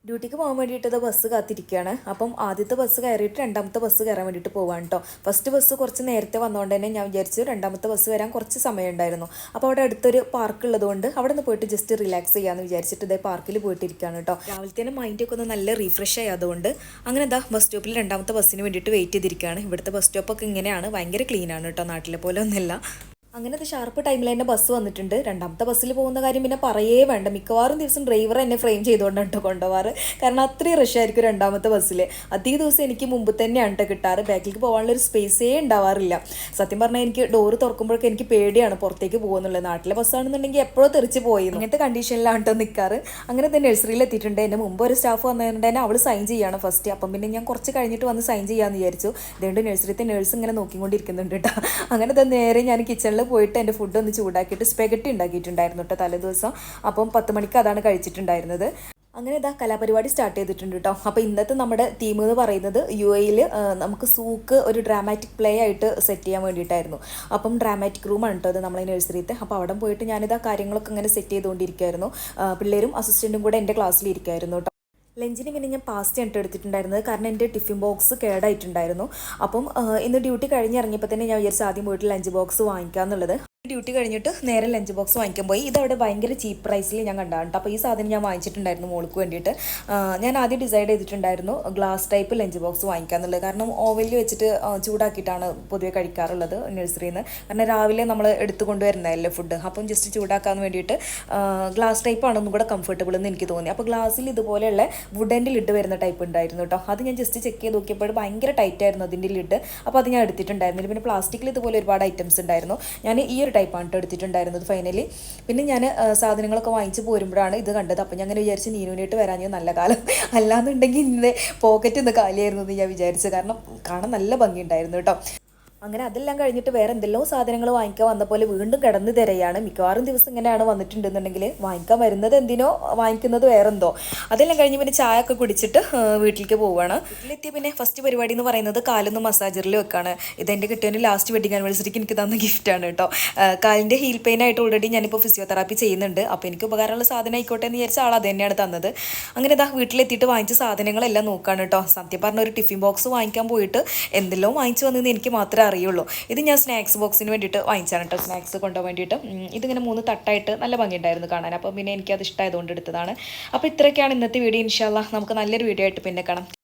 ഡ്യൂട്ടിക്ക് പോകാൻ വേണ്ടിയിട്ട് ബസ് കാത്തിരിക്കുകയാണ്. അപ്പം ആദ്യത്തെ ബസ് കയറിയിട്ട് രണ്ടാമത്തെ ബസ് കയറാൻ വേണ്ടിയിട്ട് പോവാണ് കേട്ടോ. ഫസ്റ്റ് ബസ് കുറച്ച് നേരത്തെ വന്നതുകൊണ്ട് തന്നെ ഞാൻ വിചാരിച്ചു രണ്ടാമത്തെ ബസ് വരാൻ കുറച്ച് സമയം ഉണ്ടായിരുന്നു. അപ്പോൾ അവിടെ അടുത്തൊരു പാർക്ക് ഉള്ളതുകൊണ്ട് അവിടെ നിന്ന് പോയിട്ട് ജസ്റ്റ് റിലാക്സ് ചെയ്യാമെന്ന് വിചാരിച്ചിട്ട് ഇതേ പാർക്കിൽ പോയിട്ടിരിക്കുകയാണ് കേട്ടോ. രാവിലത്തേനും മൈൻഡൊക്കെ ഒന്ന് നല്ല റീഫ്രഷ് ആയി. അതുകൊണ്ട് അങ്ങനെ എന്താ ബസ് സ്റ്റോപ്പിൽ രണ്ടാമത്തെ ബസ്സിന് വേണ്ടിയിട്ട് വെയിറ്റ് ചെയ്തിരിക്കുകയാണ്. ഇവിടുത്തെ ബസ് സ്റ്റോപ്പൊക്കെ ഇങ്ങനെയാണ്, ഭയങ്കര ക്ലീനാണ് കേട്ടോ, നാട്ടിലെ പോലെ ഒന്നുമല്ല. അങ്ങനത്തെ ഷാർപ്പ് ടൈമിൽ തന്നെ ബസ് വന്നിട്ടുണ്ട്. രണ്ടാമത്തെ ബസ്സിൽ പോകുന്ന കാര്യം പിന്നെ പറയേ വേണ്ട. മിക്കവാറും ദിവസം ഡ്രൈവർ എന്നെ ഫ്രെയിം ചെയ്തുകൊണ്ടാണ് കേട്ടോ കൊണ്ടുപോകാറ്. കാരണം അത്രയും റഷായിരിക്കും രണ്ടാമത്തെ ബസ്സിൽ. അധിക ദിവസം എനിക്ക് മുമ്പ് തന്നെയാണ് കേട്ടോ കിട്ടാറ്. ബാക്കിലേക്ക് പോകാനുള്ളൊരു സ്പേസേ ഉണ്ടാവാറില്ല. സത്യം പറഞ്ഞാൽ എനിക്ക് ഡോറ് തുറക്കുമ്പോഴൊക്കെ എനിക്ക് പേടിയാണ് പുറത്തേക്ക് പോകുന്നുള്ളത്. നാട്ടിലെ ബസ്സാണെന്നുണ്ടെങ്കിൽ എപ്പോഴും തെറിച്ച് പോയി. അങ്ങനത്തെ കണ്ടീഷനിലാണ് കേട്ടോ നിൽക്കാറ്. അങ്ങനെ തന്നെ നഴ്സറിയിൽ എത്തിയിട്ടുണ്ട്. എൻ്റെ മുമ്പ് ഒരു സ്റ്റാഫ് വന്നതുകൊണ്ട് തന്നെ അവൾ സൈൻ ചെയ്യാണ് ഫസ്റ്റ്. അപ്പം പിന്നെ ഞാൻ കുറച്ച് കഴിഞ്ഞിട്ട് വന്ന് സൈൻ ചെയ്യാമെന്ന് വിചാരിച്ചു. അതുകൊണ്ട് നഴ്സറിത്തെ നേഴ്സ് ഇങ്ങനെ നോക്കിക്കൊണ്ടിരിക്കുന്നുണ്ട് കേട്ടോ. അങ്ങനെ തന്നെ നേരെ ഞാൻ കിച്ചണിൽ പോയിട്ട് എൻ്റെ ഫുഡ് ഒന്ന് ചൂടാക്കിയിട്ട് സ്പെഗറ്റി ഉണ്ടാക്കിയിട്ടുണ്ടായിരുന്നു കേട്ടോ തലേദിവസം. അപ്പം 10 മണിക്ക് അതാണ് കഴിച്ചിട്ടുണ്ടായിരുന്നത്. അങ്ങനെ ഇതാ കലാപരിപാടി സ്റ്റാർട്ട് ചെയ്തിട്ടുണ്ട് കേട്ടോ. അപ്പോൾ ഇന്നത്തെ നമ്മുടെ തീം എന്ന് പറയുന്നത് UAE നമുക്ക് സൂക്ക് ഒരു ഡ്രാമാറ്റിക് പ്ലേ ആയിട്ട് സെറ്റ് ചെയ്യാൻ വേണ്ടിയിട്ടായിരുന്നു. അപ്പം ഡ്രാമാറ്റിക് റൂമാണ് കേട്ടോ അത് നമ്മളെ നഴ്സറിത്തെ. അപ്പോൾ അവിടെ പോയിട്ട് ഞാനിതാ കാര്യങ്ങളൊക്കെ ഇങ്ങനെ സെറ്റ് ചെയ്തുകൊണ്ടിരിക്കുകയായിരുന്നു. പിള്ളേരും അസിസ്റ്റൻറ്റും കൂടെ എൻ്റെ ക്ലാസ്സിലിരിക്കുമായിരുന്നു കേട്ടോ. ലഞ്ചിന് പിന്നെ ഞാൻ പാസ്ത ഇട്ട് എടുത്തിട്ടുണ്ടായിരുന്നത്, കാരണം എൻ്റെ ടിഫിൻ ബോക്സ് കേടായിട്ടുണ്ടായിരുന്നു. അപ്പം ഇന്ന് ഡ്യൂട്ടി കഴിഞ്ഞിറങ്ങിയപ്പോൾ തന്നെ ഞാൻ വിചാരിച്ചു ആദ്യം പോയിട്ട് ലഞ്ച് ബോക്സ് വാങ്ങിക്കാമെന്നുള്ളത്. ഡ്യൂട്ടി കഴിഞ്ഞിട്ട് നേരെ ലഞ്ച് ബോക്സ് വാങ്ങിക്കാൻ പോയി. ഇതവിടെ ഭയങ്കര ചീപ്പ് പ്രൈസിൽ ഞാൻ കണ്ടാണ് കേട്ടോ. അപ്പോൾ ഈ സാധനം ഞാൻ വാങ്ങിച്ചിട്ടുണ്ടായിരുന്നു മോൾക്ക് വേണ്ടിയിട്ട്. ഞാൻ ആദ്യം ഡിസൈഡ് ചെയ്തിട്ടുണ്ടായിരുന്നു ഗ്ലാസ് ടൈപ്പ് ലഞ്ച് ബോക്സ് വാങ്ങിക്കാമെന്നുള്ളത്. കാരണം ഓവനിൽ വെച്ചിട്ട് ചൂടാക്കിയിട്ടാണ് പൊതുവെ കഴിക്കാറുള്ളത് നഴ്സറിയിൽ നിന്ന്. കാരണം രാവിലെ നമ്മൾ എടുത്തു കൊണ്ടുവരുന്നതല്ലേ ഫുഡ്. അപ്പം ജസ്റ്റ് ചൂടാക്കാൻ വേണ്ടിയിട്ട് ഗ്ലാസ് ടൈപ്പാണ് ഒന്നും കൂടെ കംഫർട്ടബിൾ എന്ന് എനിക്ക് തോന്നി. അപ്പോൾ ഗ്ലാസ്സിൽ ഇതുപോലെയുള്ള വുഡൻ്റെ ലിഡ് വരുന്ന ടൈപ്പ് ഉണ്ടായിരുന്നു കേട്ടോ. അത് ഞാൻ ജസ്റ്റ് ചെക്ക് ചെയ്ത് നോക്കിയപ്പോൾ ഭയങ്കര ടൈറ്റ് ആയിരുന്നു അതിൻ്റെ ലിഡ്. അപ്പോൾ അത് ഞാൻ എടുത്തിട്ടുണ്ടായിരുന്നില്ല. പിന്നെ പ്ലാസ്റ്റിക്കിൽ ഇതുപോലെ ഒരുപാട് ഐറ്റംസ് ഉണ്ടായിരുന്നു. ഞാൻ ഈ ഒരു ടൈപ്പാണ് കേട്ടോ എടുത്തിട്ടുണ്ടായിരുന്നത് ഫൈനലി. പിന്നെ ഞാൻ സാധനങ്ങളൊക്കെ വാങ്ങിച്ച് പോരുമ്പോഴാണ് ഇത് കണ്ടത്. അപ്പം ഞാൻ അങ്ങനെ വിചാരിച്ച് നീനുവിനായിട്ട് വരാഞ്ഞത് നല്ല കാലം, അല്ലാന്നുണ്ടെങ്കിൽ ഇന്ന് പോക്കറ്റ് ഒന്ന് കാലിയായിരുന്നു എന്ന് ഞാൻ വിചാരിച്ചു. കാരണം കാണാൻ നല്ല ഭംഗിയുണ്ടായിരുന്നു കേട്ടോ. അങ്ങനെ അതെല്ലാം കഴിഞ്ഞിട്ട് വേറെ എന്തെല്ലോ സാധനങ്ങൾ വാങ്ങിക്കാൻ വന്ന പോലെ വീണ്ടും കിടന്ന് തിരയാണ്. മിക്കവാറും ദിവസം ഇങ്ങനെയാണ് വന്നിട്ടുണ്ടെന്നുണ്ടെങ്കിൽ വാങ്ങിക്കാൻ വരുന്നത് എന്തിനോ വാങ്ങിക്കുന്നത് വേറെന്തോ. അതെല്ലാം കഴിഞ്ഞ് പിന്നെ ചായ ഒക്കെ കുടിച്ചിട്ട് വീട്ടിലേക്ക് പോവുകയാണ്. വീട്ടിലെത്തിയ പിന്നെ ഫസ്റ്റ് പരിപാടി എന്ന് പറയുന്നത് കാലൊന്ന് മസാജറിൽ വെക്കാണ്. ഇതെൻ്റെ കിട്ടിയതിന് ലാസ്റ്റ് വെഡിങ് ആനിവേഴ്സറിക്ക് എനിക്ക് തന്ന ഗിഫ്റ്റാണ് കേട്ടോ. കാലിൻ്റെ ഹീൽ പെയിൻ ആയിട്ട് ഓൾറെഡി ഞാനിപ്പോൾ ഫിസിയോതെറാപ്പി ചെയ്യുന്നുണ്ട്. അപ്പോൾ എനിക്ക് ഉപകാരമുള്ള സാധനം ആയിക്കോട്ടെ എന്ന് വിചാരിച്ച ആൾ അത് തന്നെയാണ് തന്നത്. അങ്ങനെ ഇതാ വീട്ടിലെത്തിയിട്ട് വാങ്ങിച്ച സാധനങ്ങളെല്ലാം നോക്കുകയാണ് കേട്ടോ. സത്യം പറഞ്ഞ ഒരു ടിഫിൻ ബോക്സ് വാങ്ങിക്കാൻ പോയിട്ട് എന്തെല്ലോ വാങ്ങിച്ചു വന്നതെന്ന് എനിക്ക് മാത്രമേ അറിയുള്ളൂ. ഇത് ഞാൻ സ്നാക്സ് ബോക്സിന് വേണ്ടിയിട്ട് വാങ്ങിച്ചാണ് കേട്ടോ, സ്നാക്സ് കൊണ്ടുപോകാൻ വേണ്ടിയിട്ട്. ഇതിങ്ങനെ 3 തട്ടായിട്ട് നല്ല ഭംഗിയുണ്ടായിരുന്നു കാണാൻ. അപ്പോൾ പിന്നെ എനിക്കത് ഇഷ്ടമായതുകൊണ്ട് എടുത്തതാണ്. അപ്പോൾ ഇത്രയൊക്കെയാണ് ഇന്നത്തെ വീഡിയോ. ഇൻഷാ അല്ലാഹ് നമുക്ക് നല്ലൊരു വീഡിയോ ആയിട്ട് പിന്നെ കാണാം.